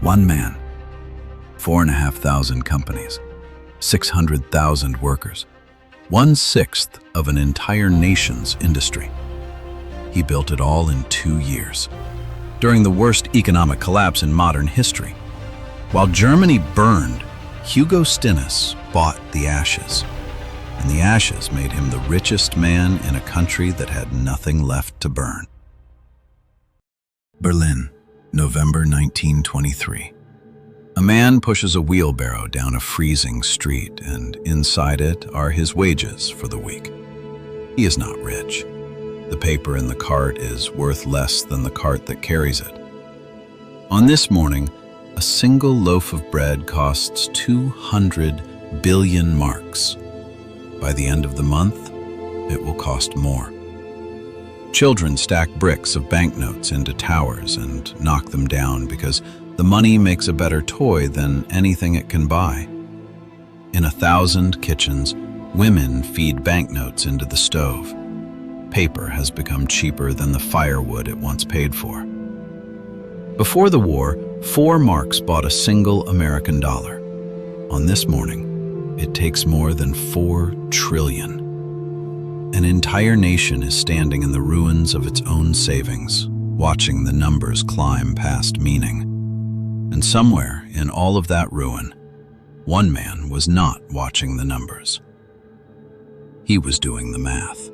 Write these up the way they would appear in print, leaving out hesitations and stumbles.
One man, 4,500 companies, 600,000 workers, 1/6 of an entire nation's industry. He built it all in 2 years, during the worst economic collapse in modern history. While Germany burned, Hugo Stinnes bought the ashes, and the ashes made him the richest man in a country that had nothing left to burn. Berlin, November 1923. A man pushes a wheelbarrow down a freezing street, and inside it are his wages for the week. He is not rich. The paper in the cart is worth less than the cart that carries it. On this morning, a single loaf of bread costs 200 billion marks. By the end of the month, it will cost more. Children stack bricks of banknotes into towers and knock them down because the money makes a better toy than anything it can buy. In 1,000 kitchens, women feed banknotes into the stove. Paper has become cheaper than the firewood it once paid for. Before the war, 4 marks bought a single American dollar. On this morning, it takes more than 4 trillion. An entire nation is standing in the ruins of its own savings, watching the numbers climb past meaning. And somewhere in all of that ruin, one man was not watching the numbers. He was doing the math.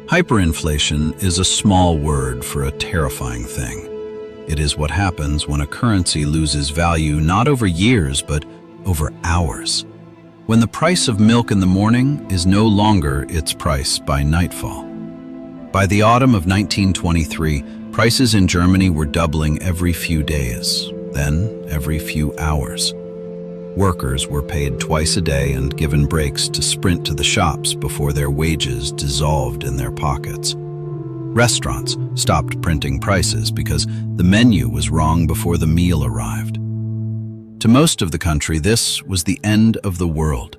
Hyperinflation is a small word for a terrifying thing. It is what happens when a currency loses value not over years, but over hours. When the price of milk in the morning is no longer its price by nightfall. By the autumn of 1923, prices in Germany were doubling every few days, then every few hours. Workers were paid twice a day and given breaks to sprint to the shops before their wages dissolved in their pockets. Restaurants stopped printing prices because the menu was wrong before the meal arrived. To most of the country, this was the end of the world.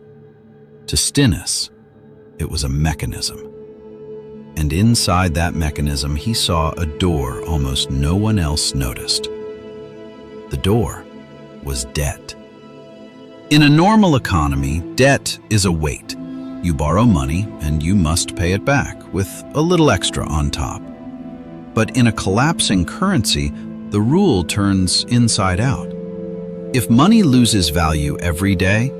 To Stinnes, it was a mechanism. And inside that mechanism, he saw a door almost no one else noticed. The door was debt. In a normal economy, debt is a weight. You borrow money and you must pay it back with a little extra on top. But in a collapsing currency, the rule turns inside out. If money loses value every day,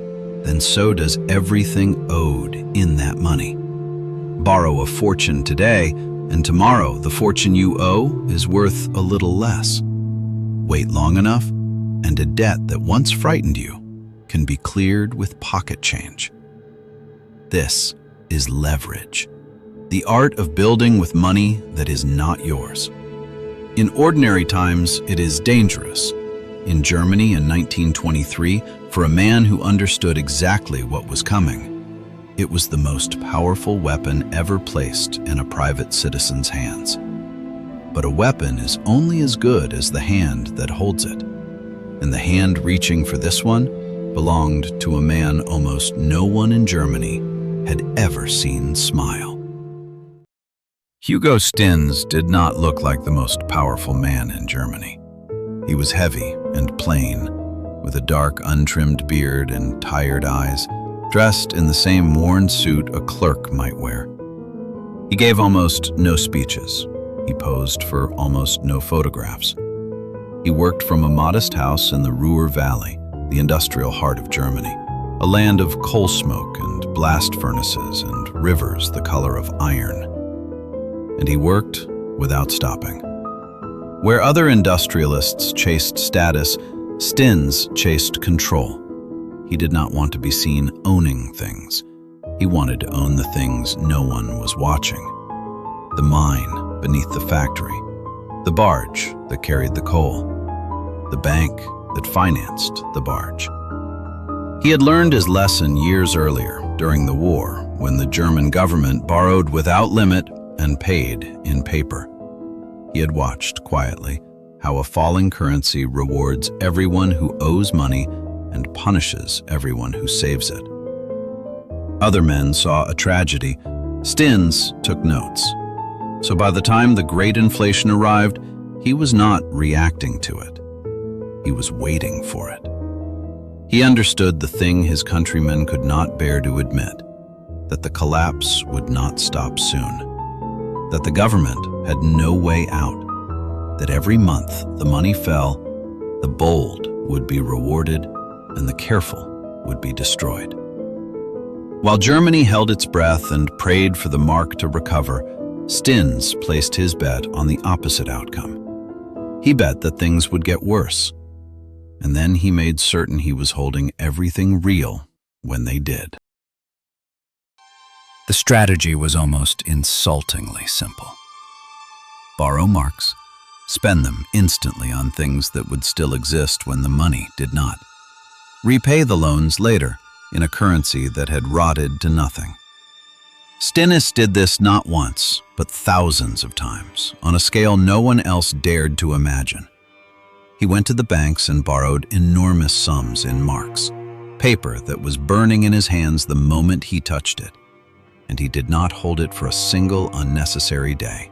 then so does everything owed in that money. Borrow a fortune today, and tomorrow the fortune you owe is worth a little less. Wait long enough, and a debt that once frightened you can be cleared with pocket change. This is leverage, the art of building with money that is not yours. In ordinary times, it is dangerous. In Germany in 1923, for a man who understood exactly what was coming, it was the most powerful weapon ever placed in a private citizen's hands. But a weapon is only as good as the hand that holds it. And the hand reaching for this one belonged to a man almost no one in Germany had ever seen smile. Hugo Stinnes did not look like the most powerful man in Germany. He was heavy and plain, with a dark, untrimmed beard and tired eyes, dressed in the same worn suit a clerk might wear. He gave almost no speeches. He posed for almost no photographs. He worked from a modest house in the Ruhr Valley, the industrial heart of Germany, a land of coal smoke and blast furnaces and rivers the color of iron. And he worked without stopping. Where other industrialists chased status, Stinnes chased control. He did not want to be seen owning things. He wanted to own the things no one was watching. The mine beneath the factory, the barge that carried the coal, the bank that financed the barge. He had learned his lesson years earlier, during the war, when the German government borrowed without limit and paid in paper. He had watched quietly how a falling currency rewards everyone who owes money and punishes everyone who saves it. Other men saw a tragedy. Stinnes took notes. So by the time the great inflation arrived, he was not reacting to it. He was waiting for it. He understood the thing his countrymen could not bear to admit, that the collapse would not stop soon, that the government had no way out, that every month the money fell, the bold would be rewarded, and the careful would be destroyed. While Germany held its breath and prayed for the mark to recover, Stinnes placed his bet on the opposite outcome. He bet that things would get worse, and then he made certain he was holding everything real when they did. The strategy was almost insultingly simple. Borrow marks, spend them instantly on things that would still exist when the money did not. Repay the loans later in a currency that had rotted to nothing. Stinnes did this not once, but thousands of times, on a scale no one else dared to imagine. He went to the banks and borrowed enormous sums in marks, paper that was burning in his hands the moment he touched it, and he did not hold it for a single unnecessary day.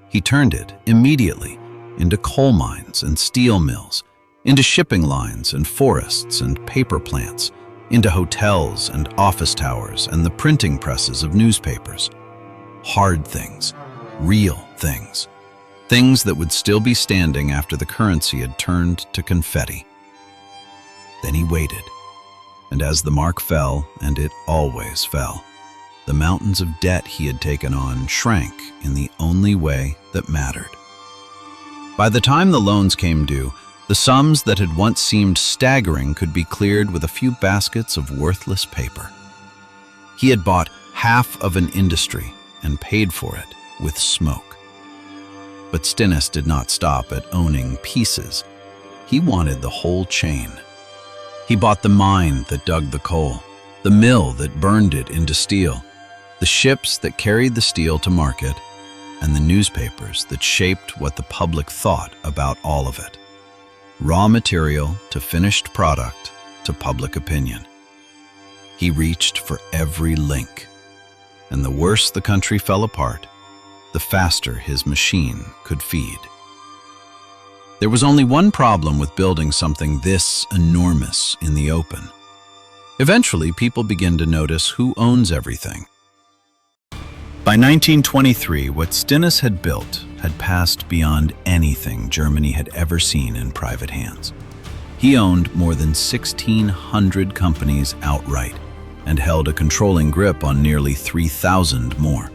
He turned it immediately into coal mines and steel mills, into shipping lines and forests and paper plants, into hotels and office towers and the printing presses of newspapers. Hard things, real things, things that would still be standing after the currency had turned to confetti. Then he waited, and as the mark fell, and it always fell, the mountains of debt he had taken on shrank in the only way that mattered. By the time the loans came due, the sums that had once seemed staggering could be cleared with a few baskets of worthless paper. He had bought half of an industry and paid for it with smoke. But Stinnes did not stop at owning pieces. He wanted the whole chain. He bought the mine that dug the coal, the mill that burned it into steel, the ships that carried the steel to market, and the newspapers that shaped what the public thought about all of it. Raw material to finished product to public opinion. He reached for every link, and the worse the country fell apart, the faster his machine could feed. There was only one problem with building something this enormous in the open. Eventually, people begin to notice who owns everything. By 1923, what Stinnes had built had passed beyond anything Germany had ever seen in private hands. He owned more than 1,600 companies outright and held a controlling grip on nearly 3,000 more.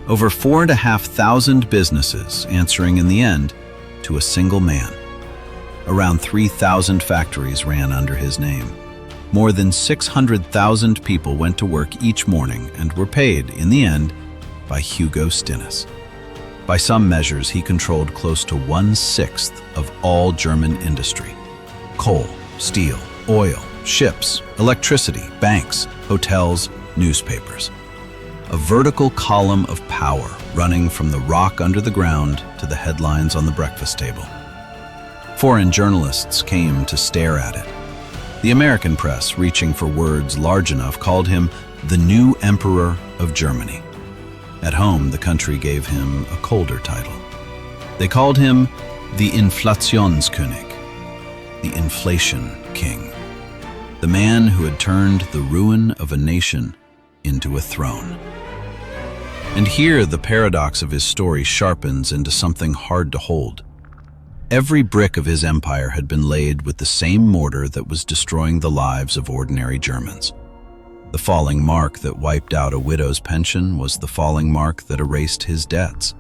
Over 4,500 businesses answering in the end to a single man. Around 3,000 factories ran under his name. More than 600,000 people went to work each morning and were paid, in the end, by Hugo Stinnes. By some measures, he controlled close to 1/6 of all German industry. Coal, steel, oil, ships, electricity, banks, hotels, newspapers. A vertical column of power running from the rock under the ground to the headlines on the breakfast table. Foreign journalists came to stare at it. The American press, reaching for words large enough, called him the new Emperor of Germany. At home, the country gave him a colder title. They called him the Inflationskönig, the Inflation King, the man who had turned the ruin of a nation into a throne. And here the paradox of his story sharpens into something hard to hold. Every brick of his empire had been laid with the same mortar that was destroying the lives of ordinary Germans. The falling mark that wiped out a widow's pension was the falling mark that erased his debts.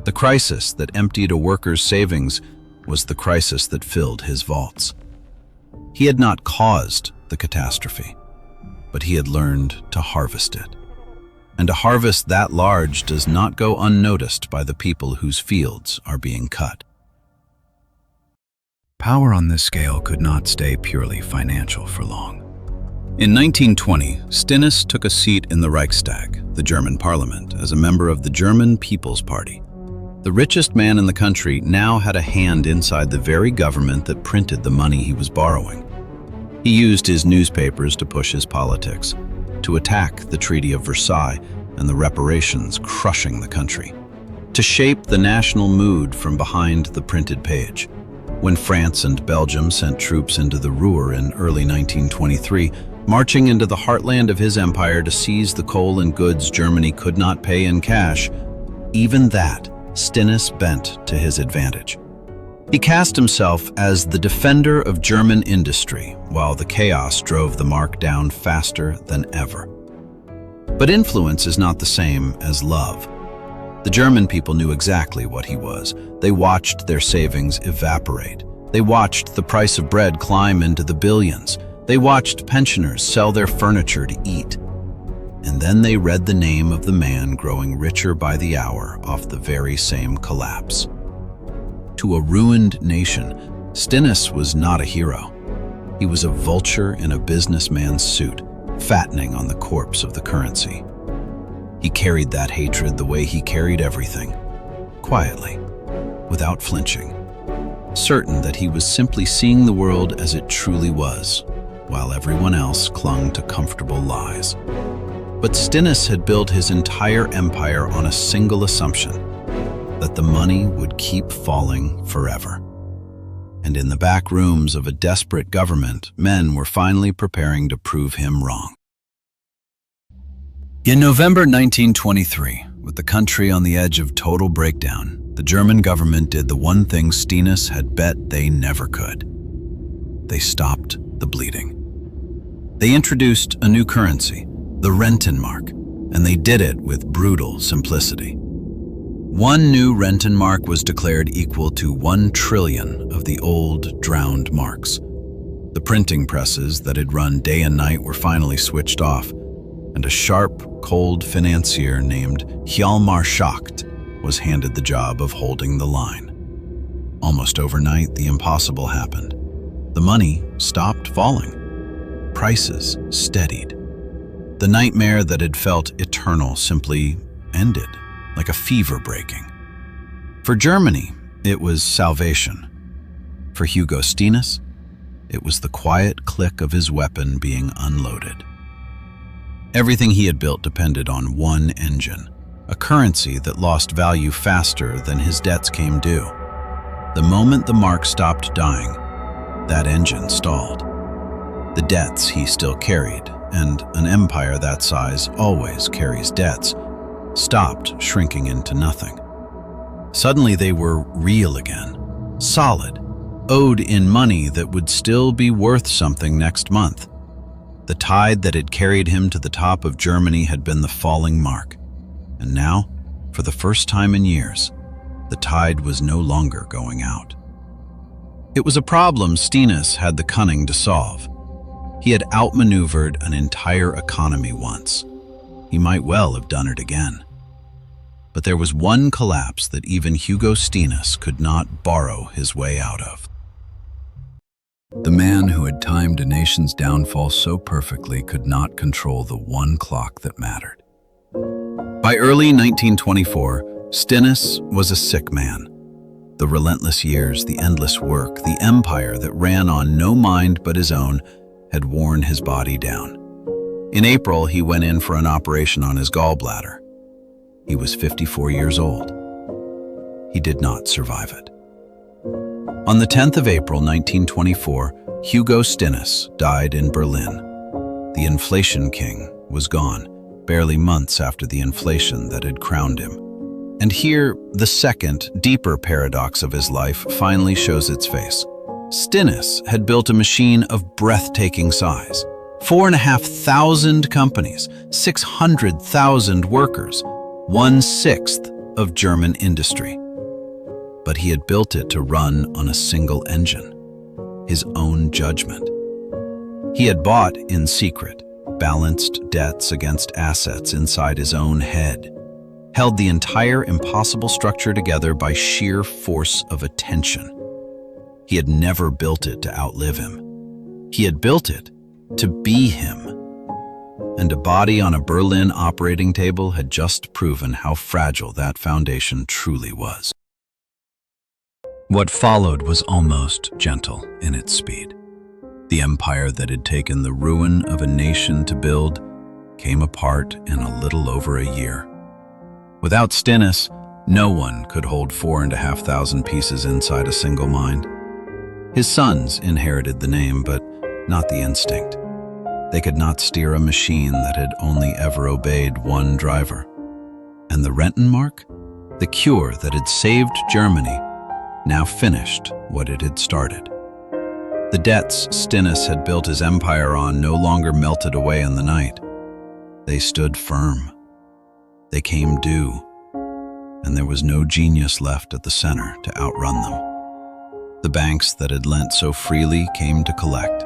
The crisis that emptied a worker's savings was the crisis that filled his vaults. He had not caused the catastrophe, but he had learned to harvest it. And a harvest that large does not go unnoticed by the people whose fields are being cut. Power on this scale could not stay purely financial for long. In 1920, Stinnes took a seat in the Reichstag, the German parliament, as a member of the German People's Party. The richest man in the country now had a hand inside the very government that printed the money he was borrowing. He used his newspapers to push his politics, to attack the Treaty of Versailles and the reparations crushing the country, to shape the national mood from behind the printed page. When France and Belgium sent troops into the Ruhr in early 1923, marching into the heartland of his empire to seize the coal and goods Germany could not pay in cash, even that Stinnes bent to his advantage. He cast himself as the defender of German industry, while the chaos drove the mark down faster than ever. But influence is not the same as love. The German people knew exactly what he was. They watched their savings evaporate. They watched the price of bread climb into the billions. They watched pensioners sell their furniture to eat. And then they read the name of the man growing richer by the hour off the very same collapse. To a ruined nation, Stinnes was not a hero. He was a vulture in a businessman's suit, fattening on the corpse of the currency. He carried that hatred the way he carried everything, quietly, without flinching, certain that he was simply seeing the world as it truly was, while everyone else clung to comfortable lies. But Stinnes had built his entire empire on a single assumption, that the money would keep falling forever. And in the back rooms of a desperate government, men were finally preparing to prove him wrong. In November 1923, with the country on the edge of total breakdown, the German government did the one thing Stinnes had bet they never could. They stopped the bleeding. They introduced a new currency, the Rentenmark, and they did it with brutal simplicity. One new Rentenmark was declared equal to 1 trillion of the old, drowned marks. The printing presses that had run day and night were finally switched off, and a sharp, cold financier named Hjalmar Schacht was handed the job of holding the line. Almost overnight, the impossible happened. The money stopped falling. Prices steadied. The nightmare that had felt eternal simply ended, like a fever breaking. For Germany, it was salvation. For Hugo Stinnes, it was the quiet click of his weapon being unloaded. Everything he had built depended on one engine, a currency that lost value faster than his debts came due. The moment the mark stopped dying, that engine stalled. The debts he still carried, and an empire that size always carries debts, stopped shrinking into nothing. Suddenly they were real again, solid, owed in money that would still be worth something next month. The tide that had carried him to the top of Germany had been the falling mark, and now, for the first time in years, the tide was no longer going out. It was a problem Stinnes had the cunning to solve. He had outmaneuvered an entire economy once. He might well have done it again. But there was one collapse that even Hugo Stinnes could not borrow his way out of. The man who had timed a nation's downfall so perfectly could not control the one clock that mattered. By early 1924, Stinnes was a sick man. The relentless years, the endless work, the empire that ran on no mind but his own had worn his body down. In April, he went in for an operation on his gallbladder. He was 54 years old. He did not survive it. On the 10th of April 1924, Hugo Stinnes died in Berlin. The inflation king was gone, barely months after the inflation that had crowned him. And here, the second, deeper paradox of his life finally shows its face. Stinnes had built a machine of breathtaking size. 4,500 companies, 600,000 workers, 1/6 of German industry. But he had built it to run on a single engine, his own judgment. He had bought, in secret, balanced debts against assets inside his own head, held the entire impossible structure together by sheer force of attention. He had never built it to outlive him. He had built it to be him. And a body on a Berlin operating table had just proven how fragile that foundation truly was. What followed was almost gentle in its speed. The empire that had taken the ruin of a nation to build came apart in a little over a year. Without Stinnes, no one could hold 4,500 pieces inside a single mind. His sons inherited the name, but not the instinct. They could not steer a machine that had only ever obeyed one driver. And the Rentenmark, the cure that had saved Germany, now finished what it had started. The debts Stinnes had built his empire on no longer melted away in the night. They stood firm. They came due, and there was no genius left at the center to outrun them. The banks that had lent so freely came to collect.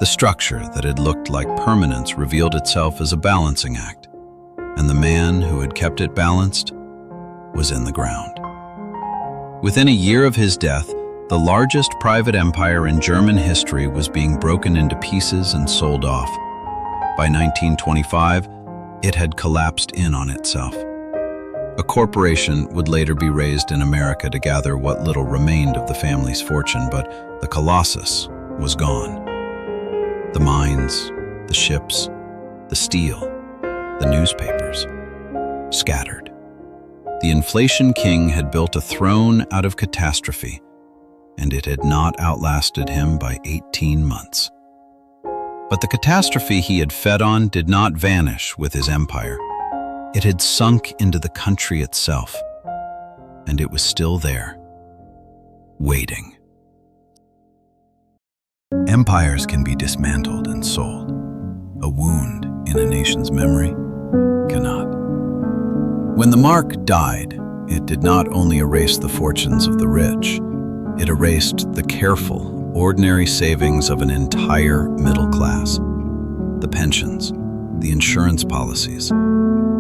The structure that had looked like permanence revealed itself as a balancing act, and the man who had kept it balanced was in the ground. Within a year of his death, the largest private empire in German history was being broken into pieces and sold off. By 1925, it had collapsed in on itself. A corporation would later be raised in America to gather what little remained of the family's fortune, but the colossus was gone. The mines, the ships, the steel, the newspapers, scattered. The inflation king had built a throne out of catastrophe, and it had not outlasted him by 18 months. But the catastrophe he had fed on did not vanish with his empire. It had sunk into the country itself, and it was still there, waiting. Empires can be dismantled and sold. A wound in a nation's memory cannot. When the mark died, it did not only erase the fortunes of the rich, it erased the careful, ordinary savings of an entire middle class. The pensions, the insurance policies,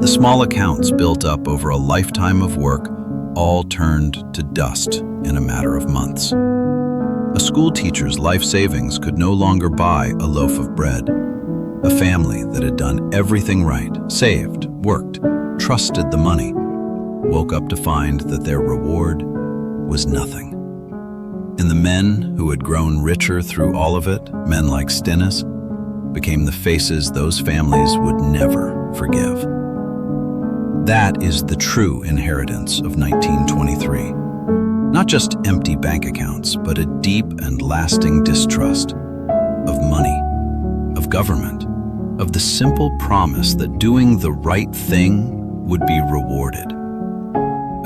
the small accounts built up over a lifetime of work all turned to dust in a matter of months. A school teacher's life savings could no longer buy a loaf of bread. A family that had done everything right, saved, worked, trusted the money, woke up to find that their reward was nothing. And the men who had grown richer through all of it, men like Stinnes, became the faces those families would never forgive. That is the true inheritance of 1923. Not just empty bank accounts, but a deep and lasting distrust of money, of government, of the simple promise that doing the right thing would be rewarded.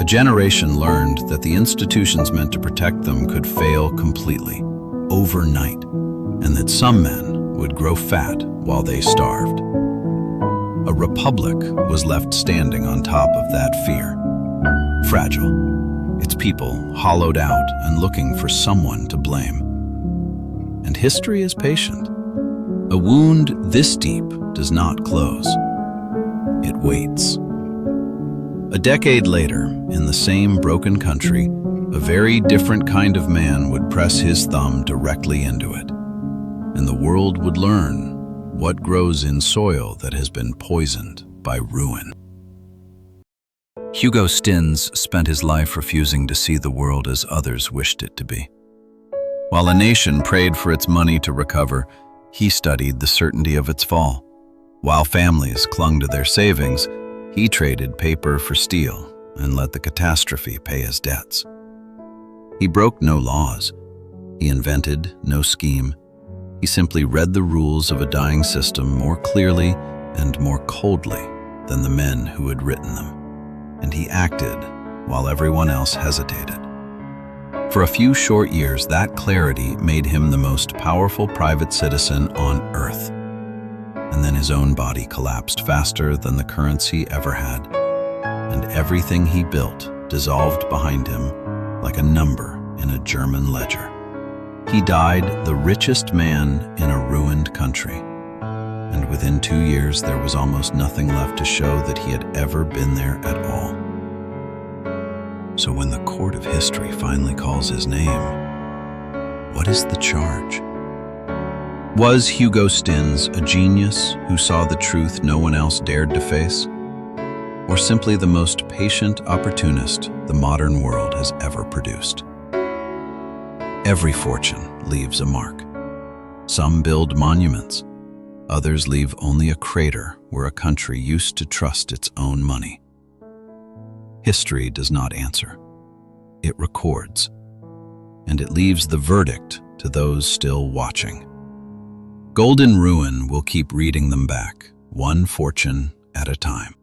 A generation learned that the institutions meant to protect them could fail completely, overnight, and that some men would grow fat while they starved. A republic was left standing on top of that fear, fragile, its people hollowed out and looking for someone to blame. And history is patient. A wound this deep does not close. It waits. A decade later, in the same broken country, a very different kind of man would press his thumb directly into it, and the world would learn what grows in soil that has been poisoned by ruin. Hugo Stinnes spent his life refusing to see the world as others wished it to be. While a nation prayed for its money to recover, he studied the certainty of its fall. While families clung to their savings, he traded paper for steel and let the catastrophe pay his debts. He broke no laws. He invented no scheme. He simply read the rules of a dying system more clearly and more coldly than the men who had written them. And he acted while everyone else hesitated. For a few short years, that clarity made him the most powerful private citizen on earth. And then his own body collapsed faster than the currency ever had, and everything he built dissolved behind him like a number in a German ledger. He died the richest man in a ruined country, and within 2 years there was almost nothing left to show that he had ever been there at all. So when the court of history finally calls his name, what is the charge? Was Hugo Stinnes a genius who saw the truth no one else dared to face? Or simply the most patient opportunist the modern world has ever produced? Every fortune leaves a mark. Some build monuments. Others leave only a crater where a country used to trust its own money. History does not answer. It records. And it leaves the verdict to those still watching. Golden Ruin will keep reading them back, one fortune at a time.